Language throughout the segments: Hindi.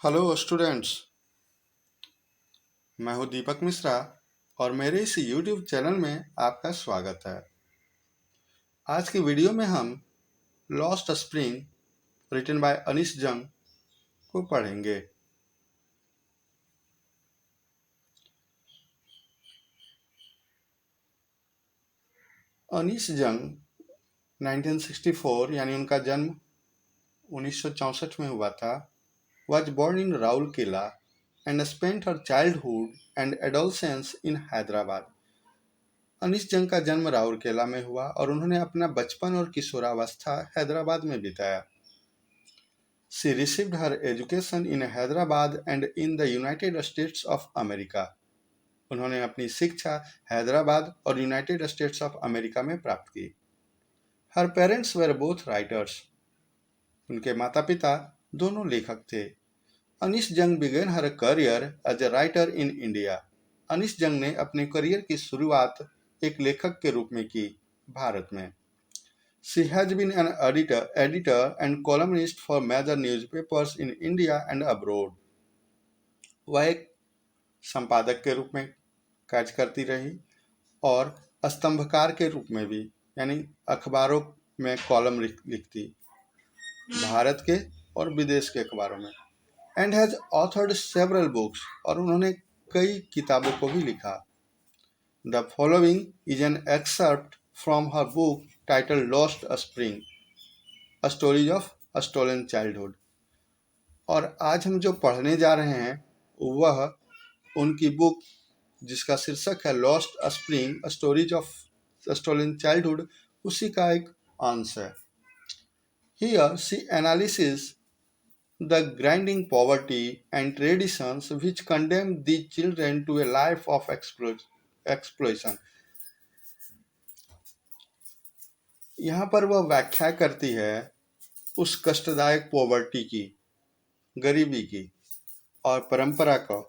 Hello students. मैं हूं दीपक मिश्रा और मेरे इस यूट्यूब चैनल में आपका स्वागत है। आज की वीडियो में हम lost spring written by Anees Jung को पढ़ेंगे। अनीश जंग 1964 यानी उनका जन्म 1964 में हुआ था। Was born in Rourkela and spent her childhood and adolescence in Hyderabad. Anees Jung का जन्म राउरकेला में हुआ और उन्होंने अपना बचपन और किशोरावस्था हैदराबाद में बिताया। She received her education in Hyderabad and in the United States of America. उन्होंने अपनी शिक्षा हैदराबाद और यूनाइटेड स्टेट्स ऑफ अमेरिका में प्राप्त की। Her parents were both writers. उनके माता पिता दोनों लेखक थे। अनीश जंग began her career as a writer in India. Anish जंग ने अपने करियर की शुरुआत एक लेखक के रूप में की भारत में। She has been an editor and columnist for major newspapers in India and abroad. वह एक संपादक के रूप में कार्य करती रही और स्तंभकार के रूप में भी, यानी अखबारों में कॉलम लिखती, भारत के और विदेश के अखबारों में। And has authored several books, और उन्होंने कई किताबों को भी लिखा। The following is an excerpt from her book title lost spring, a stories of a stolen childhood. और आज हम जो पढ़ने जा रहे हैं वह उनकी बुक जिसका शीर्षक है lost spring, a stories of stolen childhood, उसी का एक अंश है। Here she analysis the grinding poverty and traditions which condemn these children to a life of exploitation. यहाँ पर वह व्याख्या करती है उस कष्टदायक पॉवर्टी की, गरीबी की और परंपरा का,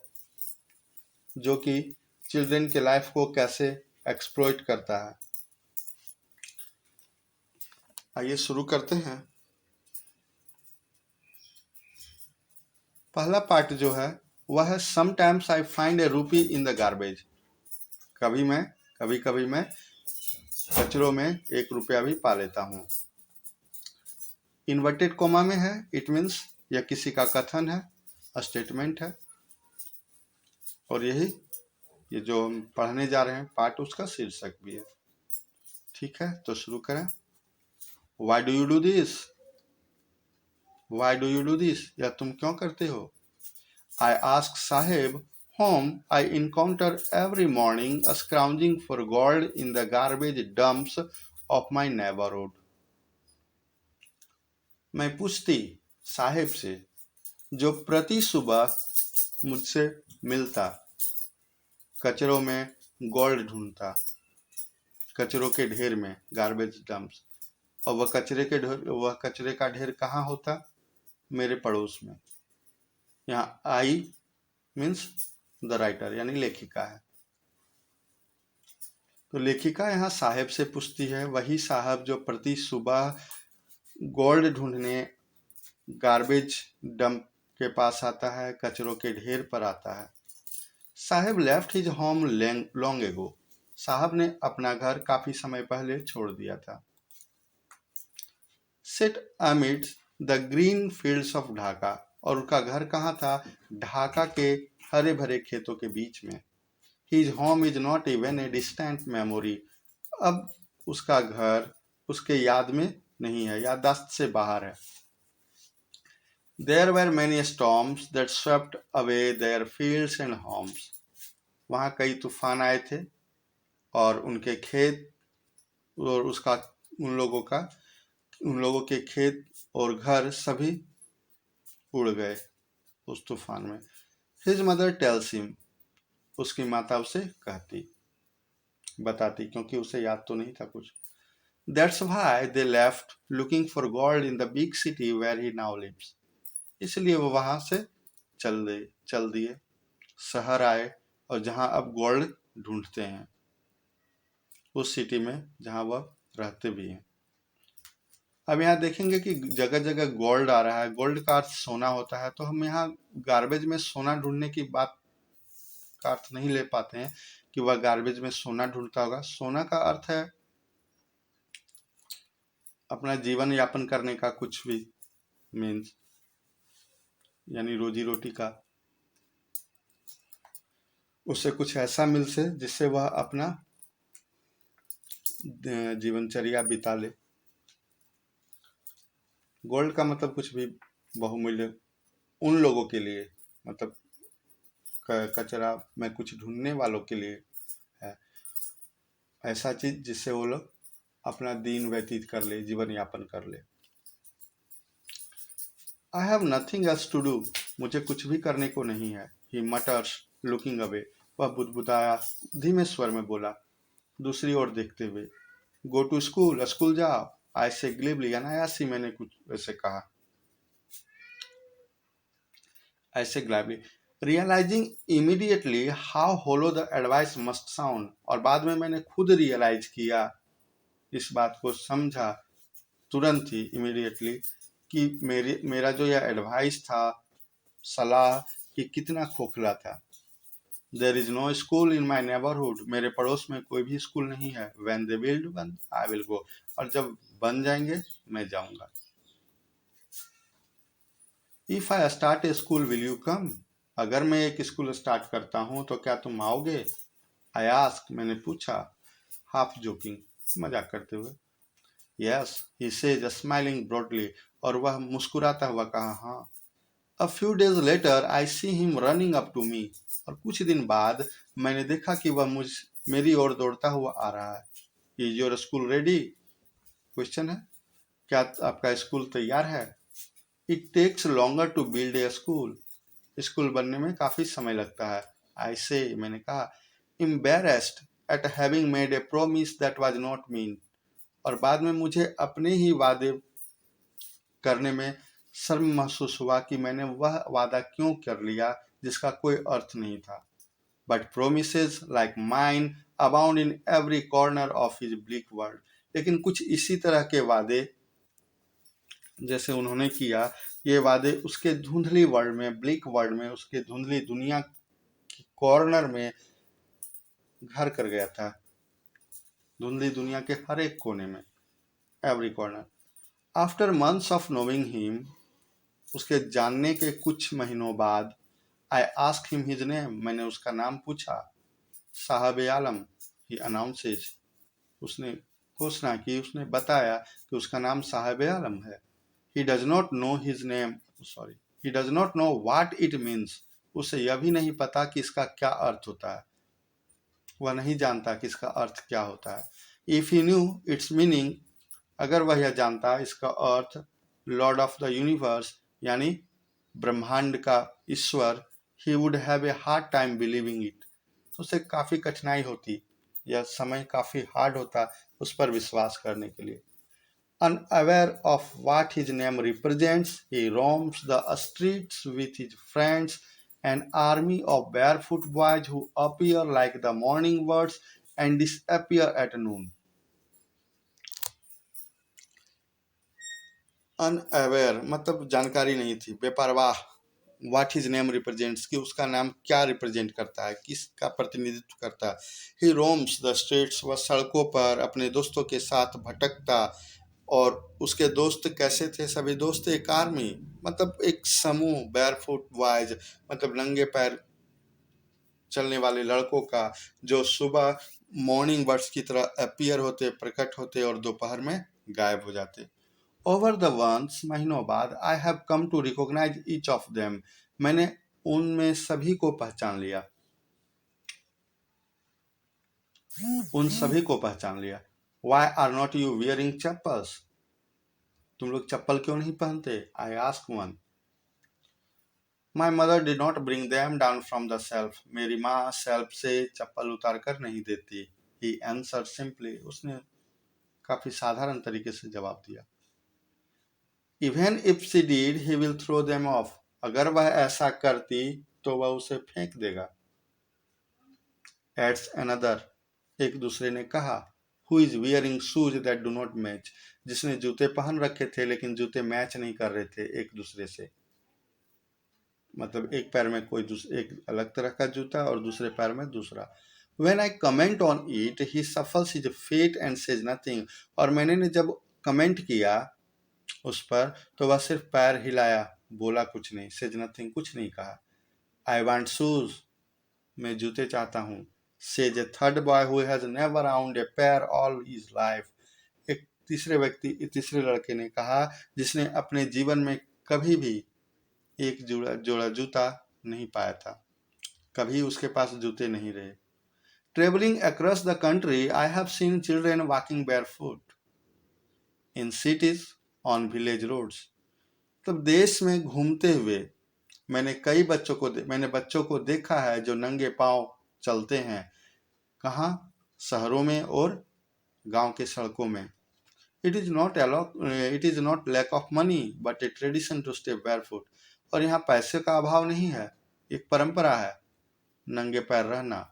जो कि चिल्ड्रन के लाइफ को कैसे एक्सप्लॉइट करता है। आइए शुरू करते हैं। पहला पार्ट जो है वह है समटाइम्स आई फाइंड ए रूपी इन द गार्बेज। कभी कभी मैं कचरों में 1 रुपया भी पा लेता हूँ। इन्वर्टेड कोमा में है, इट मीन्स यह किसी का कथन है, स्टेटमेंट है, और ये जो हम पढ़ने जा रहे हैं पार्ट उसका शीर्षक भी है। ठीक है, तो शुरू करें। Why do you do this, why do you do this, या तुम क्यों करते हो। I ask Sahib, whom I encounter every morning scrounging for gold in the garbage dumps of my neighborhood. मैं पूछती साहिब से जो प्रति सुबह मुझसे मिलता, कचरों में गोल्ड ढूंढता, कचरों के ढेर में, गार्बेज डंप्स। और वह कचरे का ढेर कहाँ होता, मेरे पड़ोस में। यहाँ आई मीन्स द राइटर, यानी लेखिका है। तो लेखिका यहाँ साहब से पूछती है, वही साहब जो प्रति सुबह गोल्ड ढूंढने गार्बेज डंप के पास आता है, कचरों के ढेर पर आता है। साहब left his home long ago, साहब ने अपना घर काफी समय पहले छोड़ दिया था। Set amid the green fields of Dhaka, और उनका घर कहाँ था, ढाका के हरे भरे खेतों के बीच में। His home is not even a distant memory, अब उसका घर उसके याद में नहीं है, याददाश्त से बाहर है। There were many storms that swept away their fields and homes, वहाँ कई तूफान आए थे और उनके खेत और उन लोगों के खेत और घर सभी उड़ गए उस तूफान में। His mother tells him, उसकी माता उसे बताती, क्योंकि उसे याद तो नहीं था कुछ। That's why they left looking for gold in the big city where he now lives. इसलिए वो वहां से चल दिए, शहर आए और जहां अब गोल्ड ढूंढते हैं, उस सिटी में जहां वह रहते भी हैं। अब यहाँ देखेंगे कि जगह जगह गोल्ड आ रहा है, गोल्ड का अर्थ सोना होता है, तो हम यहाँ गार्बेज में सोना ढूंढने की बात का अर्थ नहीं ले पाते हैं कि वह गार्बेज में सोना ढूंढता होगा। सोना का अर्थ है अपना जीवन यापन करने का कुछ भी मीन्स, यानी रोजी रोटी का, उससे कुछ ऐसा मिल से जिससे वह अपना जीवनचर्या बिता ले। गोल्ड का मतलब कुछ भी बहुमूल्य उन लोगों के लिए, मतलब कचरा में कुछ ढूंढने वालों के लिए है, ऐसा चीज जिससे वो लोग अपना दिन व्यतीत कर ले, जीवन यापन कर ले। I have nothing else to do, मुझे कुछ भी करने को नहीं है। ही मटर्स लुकिंग अवे, वह बुदबुदाया, धीमे स्वर में बोला, दूसरी ओर देखते हुए। गो टू स्कूल, स्कूल जाओ। आई से ग्लिबली, अनायास ही मैंने कुछ वैसे कहा, ऐसे glibly, realizing immediately how hollow the advice must sound, और बाद में मैंने खुद रियलाइज किया, इस बात को समझा तुरंत ही, इमीडिएटली, कि मेरा जो यह एडवाइस था, सलाह, कि कितना खोखला था। There is no school in my neighbourhood, मेरे पड़ोस में कोई भी स्कूल नहीं है। When they build one I will go, और जब बन जाएंगे मैं जाऊंगा। If I start a school will you come, अगर मैं एक स्कूल स्टार्ट करता हूं तो क्या तुम आओगे? आई आस्क, मैंने पूछा, हाफ जोकिंग, मजाक करते हुए। Yes, he says smiling broadly, और वह मुस्कुराता हुआ कहा, हाँ। A few days later, I see him running up to me, और कुछ दिन बाद मैंने देखा कि वह मेरी ओर दौड़ता हुआ आ रहा है। Is your school ready? Question है, क्या आपका स्कूल तैयार है? It takes longer to build a school. School बनने में काफी समय लगता है। I say, मैंने कहा, embarrassed at having made a promise that was not mean, और बाद में मुझे अपने ही वादे करने में शर्म महसूस हुआ कि मैंने वह वादा क्यों कर लिया जिसका कोई अर्थ नहीं था। But promises like mine abound in every corner of his bleak world, लेकिन कुछ इसी तरह के वादे जैसे उन्होंने किया, ये वादे उसके धुंधली वर्ल्ड में, ब्लिक वर्ल्ड में, उसके धुंधली दुनिया की कॉर्नर में घर कर गया था, धुंधली दुनिया के हर एक कोने में, every corner. After months of knowing him, उसके जानने के कुछ महीनों बाद, I ask him his name, मैंने उसका नाम पूछा। साहब आलम, ही अनाउंसेज, उसने घोषणा की, उसने बताया कि उसका नाम साहब आलम है। He does not know his name, sorry, he does not know what it means, उसे यह भी नहीं पता कि इसका क्या अर्थ होता है, वह नहीं जानता कि इसका अर्थ क्या होता है। If he knew its meaning, अगर वह यह जानता इसका अर्थ, लॉर्ड ऑफ द यूनिवर्स, यानी ब्रह्मांड का ईश्वर, he would have a hard time believing it, तो उसे काफ़ी कठिनाई होती, यह समय काफ़ी हार्ड होता उस पर विश्वास करने के लिए। Unaware of what his name represents, he roams the streets with his friends, an army of barefoot boys who appear like the morning birds and disappear at noon. Unaware मतलब जानकारी नहीं थी, बेपरवाह। वाट हिज नेम रिप्रेजेंट्स, कि उसका नाम क्या रिप्रेजेंट करता है, किसका प्रतिनिधित्व करता है। ही रोम्स द स्ट्रीट्स, वह सड़कों पर अपने दोस्तों के साथ भटकता, और उसके दोस्त कैसे थे? सभी दोस्त एक आर्मी, मतलब एक समूह, बैरफुट बॉयज मतलब नंगे पैर चलने वाले लड़कों का, जो सुबह मॉर्निंग बर्ड्स की तरह अपीयर होते, प्रकट होते, और दोपहर में गायब हो जाते। ओवर द वंस, महीनों बाद, I have come to recognise each of them, मैंने उनमें सभी को पहचान लिया, उन सभी को पहचान लिया। Why are not you wearing chappals, तुम लोग चप्पल क्यों नहीं पहनते? I ask one. My mother did not bring them down from the shelf, मेरी माँ सेल्फ से चप्पल उतार कर नहीं देती। ही आंसर्ड सिंपली, उसने काफी साधारण तरीके से जवाब दिया। Even if she did he will throw them off, अगर वह ऐसा करती तो वह उसे फेंक देगा। एड्स अनदर, एक दूसरे ने कहा। who is wearing shoes that do not match, जिसने जूते पहन रखे थे लेकिन जूते मैच नहीं कर रहे थे एक दूसरे से। मतलब एक पैर में एक अलग तरह का जूता और दूसरे पैर में दूसरा। When I comment on it, he shuffles his feet and says nothing. और मैंने जब कमेंट किया उस पर तो वह सिर्फ पैर हिलाया, बोला कुछ नहीं, says nothing, कुछ नहीं कहा। I want shoes, मैं जूते चाहता हूँ, says a third boy who has never owned a pair all his life. एक तीसरे लड़के ने कहा जिसने अपने जीवन में कभी भी एक जोड़ा जूता नहीं पाया था, कभी उसके पास जूते नहीं रहे। Traveling across the country, I have seen children walking barefoot in cities on village roads. तब देश में घूमते हुए मैंने बच्चों को देखा है जो नंगे पांव चलते हैं। कहाँ? शहरों में और गांव के सड़कों में। It is not lack of money, but a tradition to stay barefoot. और यहाँ पैसे का अभाव नहीं है, एक परंपरा है नंगे पैर रहना।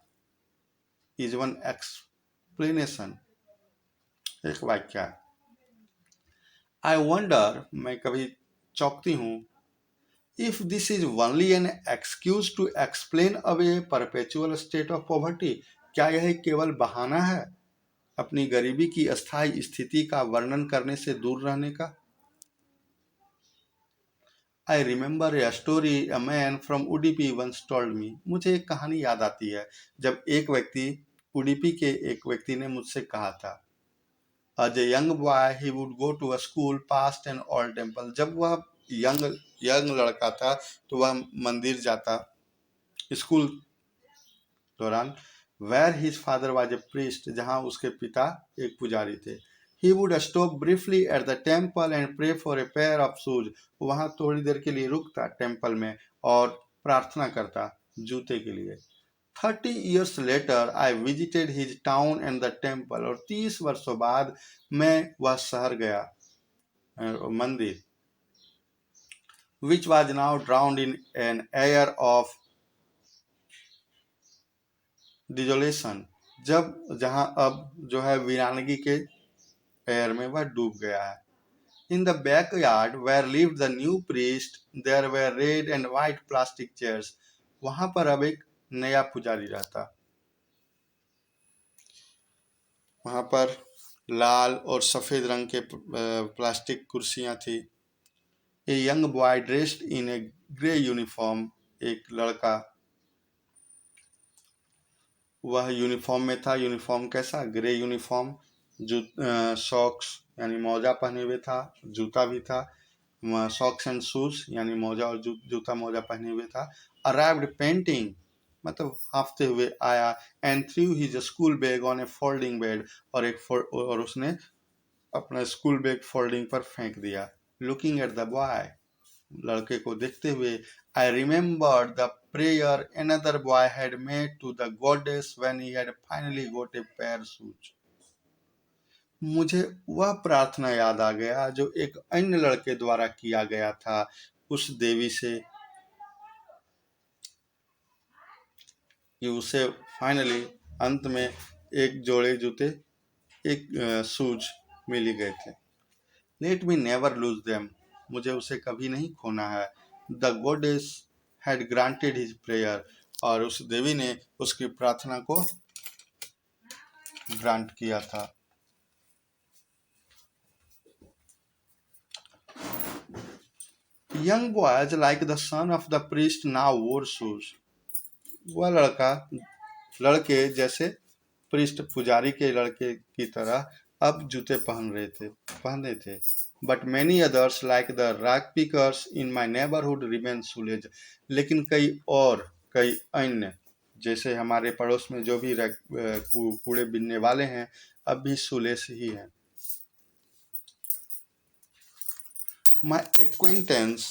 Is one explanation, एक वाक्य है। I wonder, मैं कभी चौंकती हूँ, if this is only an excuse to explain away perpetual state of poverty, क्या यह केवल बहाना है अपनी गरीबी की अस्थायी स्थिति का वर्णन करने से दूर रहने का। I remember a story a man from Udupi once told me. मुझे एक कहानी याद आती है जब उडुपी के एक व्यक्ति ने मुझसे कहा था, As a young boy, he would go to a school past an old temple. जब वह यंग लड़का था तो वह मंदिर जाता स्कूल दौरान, where his father was a priest, जहाँ उसके पिता एक पुजारी थे। He would stop briefly at the temple and pray for a pair of shoes. वहाँ थोड़ी देर के लिए रुकता टेम्पल में और प्रार्थना करता जूते के लिए। 30 years later, I visited his town and the temple. और 30 वर्षों बाद मैं वह शहर गया, मंदिर, which was now drowned in an air of desolation. जहाँ अब जो है वीरानगी के एयर में वह डूब गया है। In the backyard where lived the new priest, there were red and white plastic chairs. वहाँ पर अब एक नया पुजारी रहता। वहाँ पर लाल और सफेद रंग के प्लास्टिक कुर्सियाँ थी। A young boy dressed in a grey uniform, एक लड़का वह यूनिफॉर्म में था। यूनिफॉर्म कैसा? ग्रे यूनिफॉर्म, सॉक्स यानी मोजा पहने हुए था, जूता भी था, सॉक्स एंड शूज यानी मोजा और जूता मोजा पहने हुए था। अराइव्ड पेंटिंग मतलब हाफते हुए आया। And through his school bag on A folding bed, और उसने अपना स्कूल बैग फोल्डिंग पर फेंक दिया। लुकिंग एट द बॉय, लड़के को देखते हुए, I remembered the prayer another boy had made to the goddess when he had finally got a pair of shoes. मुझे वह प्रार्थना याद आ गया जो एक अन्य लड़के द्वारा किया गया था उस देवी से कि उसे फाइनली अंत में एक जोड़े जूते, एक शूज मिल गए थे। Let me never lose them, मुझे उसे कभी नहीं खोना है। The goddess had granted his prayer, और उस देवी ने उसकी प्रार्थना को ग्रांट किया था। Young boys like the son of the priest now wore shoes. वह लड़के जैसे प्रिस्ट पुजारी के लड़के की तरह अब जूते पहनते थे। But many others like the rag pickers in my neighborhood remain shoeless. लेकिन कई अन्य जैसे हमारे पड़ोस में जो भी कूड़े बीनने वाले हैं अब भी shoeless ही हैं। My acquaintance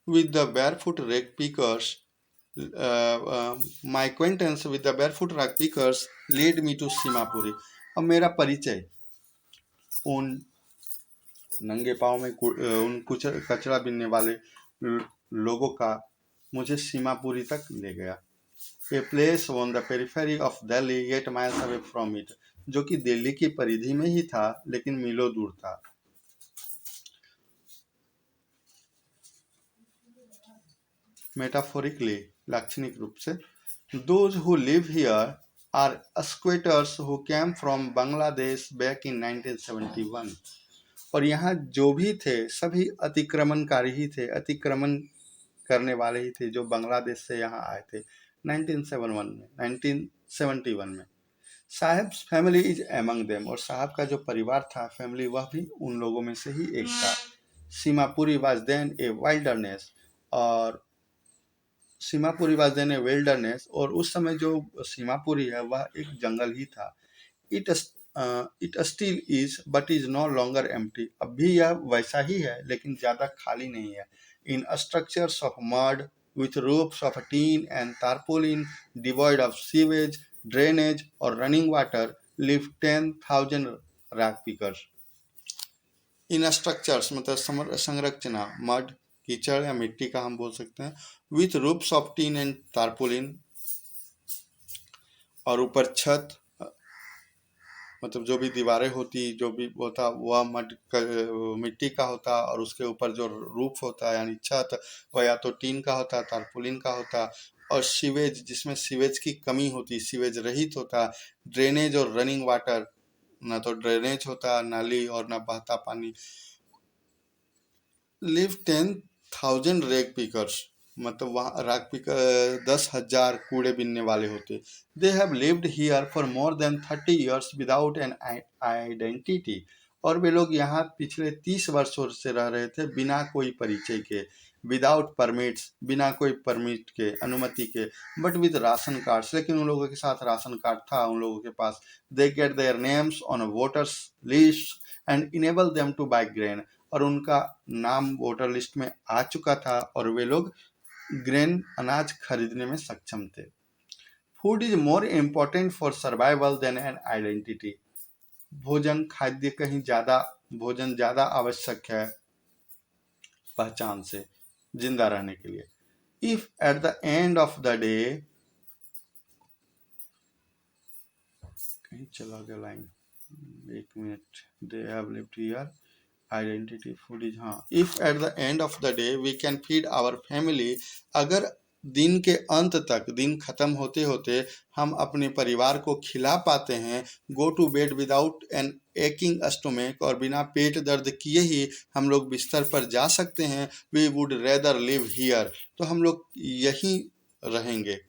with the barefoot rag pickers led me to Seemapuri. अब मेरा परिचय उन नंगे पाँव में उन कचरा बीनने वाले लोगों का मुझे सीमापुरी तक ले गया। A place on the periphery of Delhi, 8 miles away from it. जो कि दिल्ली की परिधि में ही था लेकिन मीलों दूर था। मेटाफोरिकली, लाक्षणिक रूप से, those who live here are squatters who came from Bangladesh back in 1971। और यहाँ जो भी थे सभी अतिक्रमणकारी ही थे, अतिक्रमण करने वाले ही थे जो बांग्लादेश से यहाँ आए थे 1971 में। साहब्स फैमिली इज एमंग देम, और साहब का जो परिवार था, फैमिली, वह भी उन लोगों में से ही एक था। Seemapuri was then a wilderness, और Seemapuri was then a wilderness, और उस समय जो सीमापुरी है वह एक जंगल ही था। It it still is but is no longer empty, अब भी यह वैसा ही है लेकिन ज़्यादा खाली नहीं है। In structures of mud with roofs of tin and tarpaulin, devoid of sewage, drainage or running water, live 10,000 rag pickers। In structures मतलब संरचना, मड, कीचड़ या मिट्टी का हम बोल सकते हैं, with roofs of tin and tarpaulin, और ऊपर छत, मतलब जो भी दीवारें होती, जो भी होता वह मिट्टी का होता, और उसके ऊपर जो रूफ होता है यानी छत, वह या तो टीन का होता, तारपुलिन का होता, और सीवेज, जिसमें सीवेज की कमी होती, सीवेज रहित होता। ड्रेनेज और रनिंग वाटर, ना तो ड्रेनेज होता, नाली, और ना बहता पानी। लिव 10,000 रेग पिकर्स, मतलब वहाँ राग पिकर 10,000 कूड़े बीनने वाले होते। दे have lived here for more than 30 years without an identity, और वे लोग यहाँ पिछले 30 वर्षों से रह रहे थे बिना कोई परिचय के, विदाउट परमिट्स, बिना कोई परमिट के, अनुमति के, बट विद राशन कार्ड्स, लेकिन उन लोगों के साथ राशन कार्ड था उन लोगों के पास। They get their names on voters list and enable them to buy grain, और उनका नाम वोटर लिस्ट में आ चुका था और वे लोग ग्रेन, अनाज खरीदने में सक्षम थे। Food is more important for survival than an identity, भोजन, खाद्य कहीं ज़्यादा, भोजन ज़्यादा आवश्यक है पहचान से, जिंदा रहने के लिए। If at the end of the day, कहीं चला गया लाइन, एक minute, they have lived here, identity, food is, हाँ, if at the end of the day we can feed our family, अगर दिन के अंत तक, दिन खत्म होते होते हम अपने परिवार को खिला पाते हैं, go to bed without an aching stomach, और बिना पेट दर्द किए ही हम लोग बिस्तर पर जा सकते हैं, we would rather live here, तो हम लोग यहीं रहेंगे,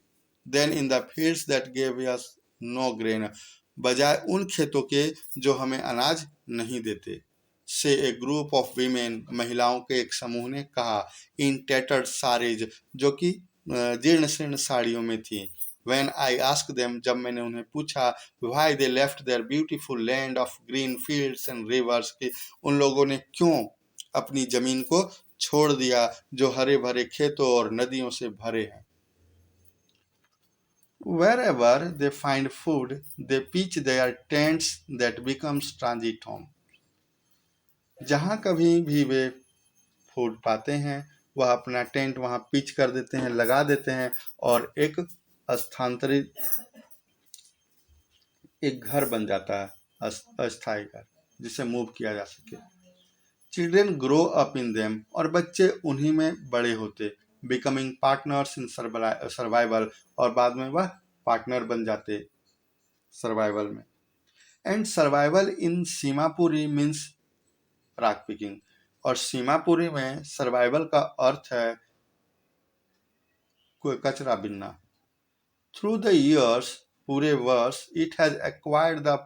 then in the fields that give us no grain, बजाय उन खेतों के जो हमें अनाज नहीं देते। से ए ग्रुप ऑफ वीमेन, महिलाओं के एक समूह ने कहा, इन टेटर्ड साड़ीज, जो कि जीर्ण शीर्ण साड़ियों में थी। When I asked them, जब मैंने उन्हें पूछा, why they left their beautiful land of green fields and rivers, कि उन लोगों ने क्यों अपनी जमीन को छोड़ दिया जो हरे भरे खेतों और नदियों से भरे हैं। Wherever they find food, they pitch their tents that becomes transit home, जहाँ कभी भी वे फूड पाते हैं वह अपना टेंट वहाँ पिच कर देते हैं, लगा देते हैं, और एक स्थानांतरित, एक घर बन जाता है, अस्थायी घर, जिसे मूव किया जा सके। Children grow up in them, और बच्चे उन्हीं में बड़े होते, बिकमिंग पार्टनर्स इन सर्वाइवल, और बाद में वह पार्टनर बन जाते सर्वाइवल में। And survival in Seemapuri means राग पिकिंग, और सीमापुरी में सर्वाइवल का अर्थ है कोई कचरा बिनना। थ्रू द ईयर्स, पूरे वर्ष, it has acquired the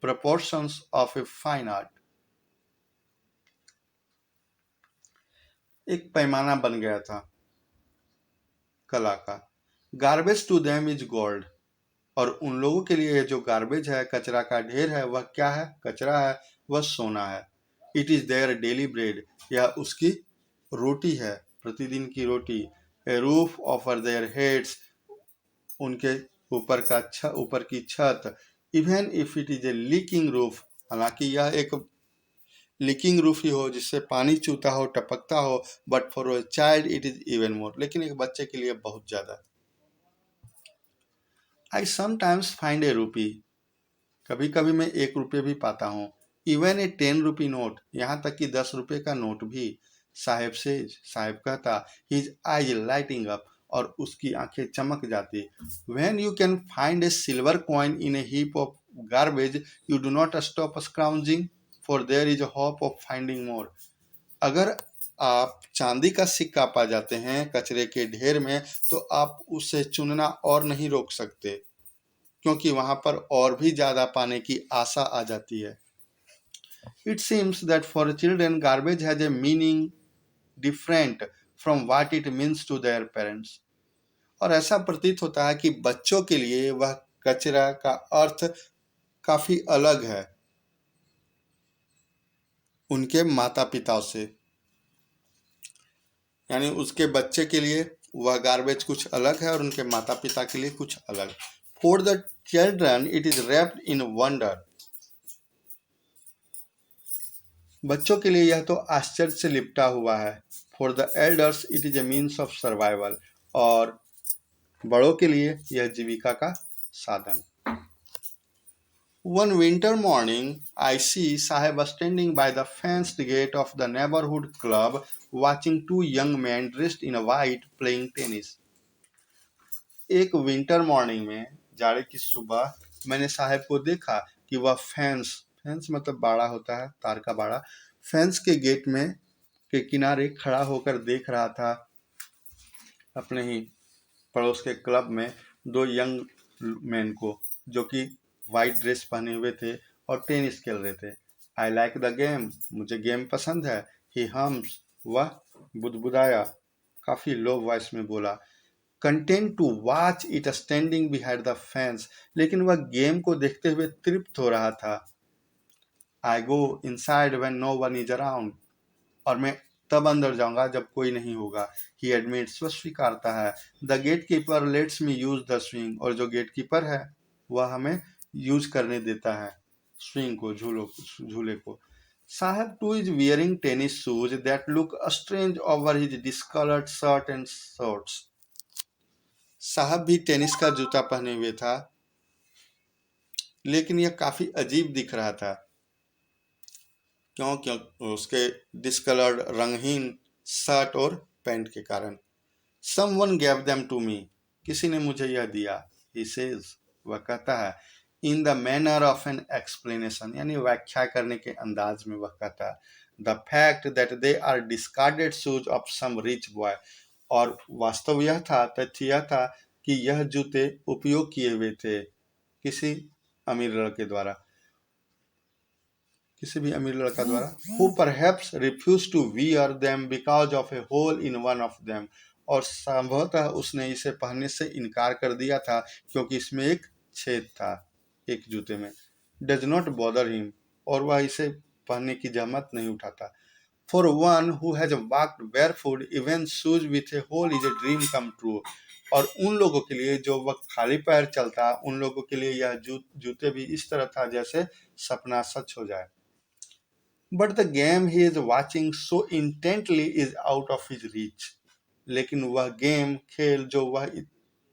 proportions of a fine art, एक पैमाना बन गया था कला का। Garbage to them is gold, और उन लोगों के लिए जो गार्बेज है, कचरा का ढेर है, वह क्या है, कचरा है, वह सोना है। It is their daily bread, यह उसकी रोटी है, प्रतिदिन की रोटी। ए रूफ ओवर देयर हेड्स, उनके ऊपर की छत। Even if it is a leaking roof, हालांकि यह एक लीकिंग रूफ ही हो जिससे पानी चूता हो, टपकता हो, but for a child it is even more, लेकिन एक बच्चे के लिए बहुत ज्यादा। आई समटाइम्स फाइंड ए रूपी, कभी कभी मैं 1 रुपये भी पाता हूँ। इवन ए 10 रुपी नोट, यहाँ तक कि 10 रुपये का नोट भी। साहेब कहता, हिज आईज लाइटिंग अप, और उसकी आंखें चमक जाती। When you can find a silver coin in a heap of garbage, you do not stop scrounging, for there is a hope of finding more. अगर आप चांदी का सिक्का पा जाते हैं कचरे के ढेर में, तो आप उसे चुनना और नहीं रोक सकते, क्योंकि वहां पर और भी ज्यादा पाने की आशा आ जाती है। It seems that for children garbage has a meaning different from what it means to their parents. और ऐसा प्रतीत होता है कि बच्चों के लिए वह कचरा का अर्थ काफी अलग है उनके माता पिताओं से। यानी उसके बच्चे के लिए वह गार्बेज कुछ अलग है और उनके माता पिता के लिए कुछ अलग। For the children it is wrapped in wonder. बच्चों के लिए यह तो आश्चर्य से लिपटा हुआ है। For the elders it is a means of survival. और बड़ों के लिए यह जीविका का साधन। One winter morning, I see Sahib standing by the fenced gate of the neighborhood club, watching two young men dressed in white playing tennis. एक विंटर मॉर्निंग में, जाड़े की सुबह, मैंने साहब को देखा कि वह फेंस फेंस मतलब बाड़ा होता है, तार का बाड़ा, फेंस के गेट में के किनारे खड़ा होकर देख रहा था अपने ही पड़ोस के क्लब में दो यंग मैन को, जो कि वाइट ड्रेस पहने हुए थे और टेनिस खेल रहे थे। आई लाइक द गेम, मुझे गेम पसंद है। ही हम्स, वह बुदबुदाया, काफी लो वॉइस में बोला। Content to watch it standing behind the fence, लेकिन वह गेम को देखते हुए तृप्त हो रहा था। I go inside when no one is around, और मैं तब अंदर जाऊंगा जब कोई नहीं होगा। ही एडमिट्स, वह स्वीकारता है। The gatekeeper lets me use the swing, और जो गेट कीपर है वह हमें यूज करने देता है स्विंग को, झूले को। साहब two is wearing tennis shoes that look strange over his discoloured shirt and shorts. साहब भी टेनिस का जूता पहने हुए था, लेकिन यह काफी अजीब दिख रहा था। क्यों? क्यों? उसके डिस्कलर्ड रंगहीन शर्ट और पैंट के कारण। Someone gave them to me, किसी ने मुझे यह दिया। He says, वह कहता है, in the manner of an explanation, यानी व्याख्या करने के अंदाज में वह कहता है, the fact that they are discarded shoes of some rich boy, और वास्तव यह था, तथ्य यह था कि यह जूते उपयोग किए हुए थे किसी अमीर लड़के द्वारा, किसी भी अमीर लड़का द्वारा, who perhaps refused to wear them because of a hole in one of them, और संभवतः उसने इसे पहनने से इनकार कर दिया था क्योंकि इसमें एक छेद था एक जूते में। डज नॉट बॉदर हिम, और वह इसे पहनने की जहमत नहीं उठाता। For one who has walked barefoot, even shoes with a hole is a dream come true, और उन लोगों के लिए जो वह खाली पैर चलता, उन लोगों के लिए यह जूते भी इस तरह था जैसे सपना सच हो जाए। But the game he is watching so intently is out of his reach, लेकिन वह गेम, खेल जो वह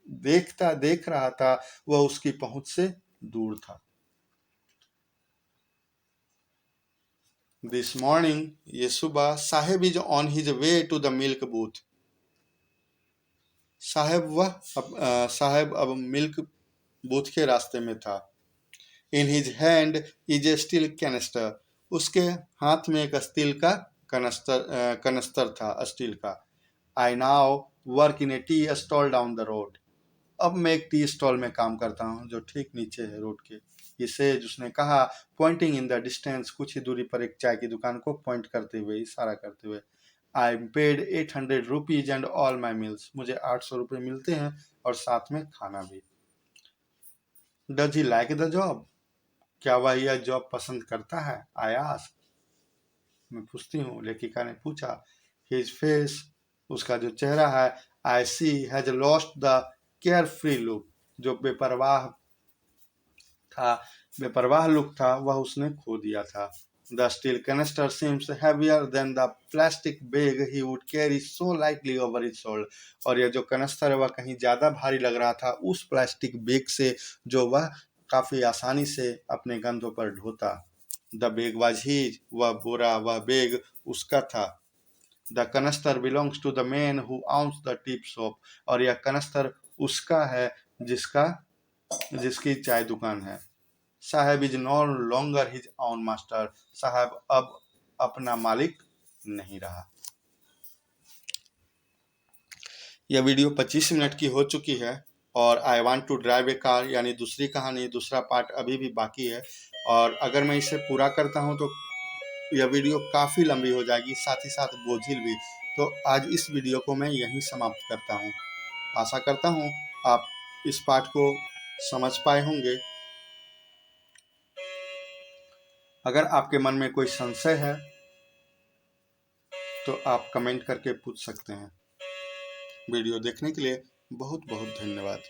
देख रहा था, वह उसकी पहुंच से दूर था। दिस मॉर्निंग, ये सुबह, Saheb is on his way to the milk booth. Saheb अब मिल्क बूथ के रास्ते में था। In his hand is a steel canister, उसके हाथ में एक स्टील का कनस्तर था, स्टील का। I now work in A tea stall down the road, अब मैं एक टी स्टॉल में काम करता हूँ जो ठीक नीचे है रोड के। इसे उसने कहा, पॉइंटिंग इन द डिस्टेंस, कुछ ही दूरी पर एक चाय की दुकान को पॉइंट करते हुए, इशारा करते हुए। I am paid 800 rupees and all my meals, मुझे 800 रुपये मिलते हैं और साथ में खाना भी। Does he like the job, क्या वह यह जॉब पसंद करता है? आई आस्क, मैं पूछती हूँ, लेखिका ने पूछा। हिज फेस, उसका जो चेहरा है, I see has lost the carefree look, जो बेपरवाह लुक था वह उसने खो दिया था। The steel canister seems heavier than the plastic bag he would carry so lightly over his shoulder, और यह जो कनस्तर है वह कहीं ज्यादा भारी लग रहा था उस प्लास्टिक बैग से जो वह काफ़ी आसानी से अपने कंधों पर ढोता। द बेग वाज हीज, वह बोरा वह बेग उसका था। द कनस्तर belongs to the man who owns the tea shop, और यह कनस्तर उसका है जिसकी चाय दुकान है। साहब is no longer his own master, साहब अब अपना मालिक नहीं रहा। यह वीडियो 25 मिनट की हो चुकी है और I want to drive a car यानी दूसरी कहानी, दूसरा पार्ट अभी भी बाकी है। और अगर मैं इसे पूरा करता हूं तो यह वीडियो काफ़ी लंबी हो जाएगी, साथ ही साथ बोझिल भी। तो आज इस वीडियो को मैं यहीं समाप्त करता हूं। आशा करता हूं आप इस पाठ को समझ पाए होंगे। अगर आपके मन में कोई संशय है तो आप कमेंट करके पूछ सकते हैं। वीडियो देखने के लिए बहुत बहुत धन्यवाद।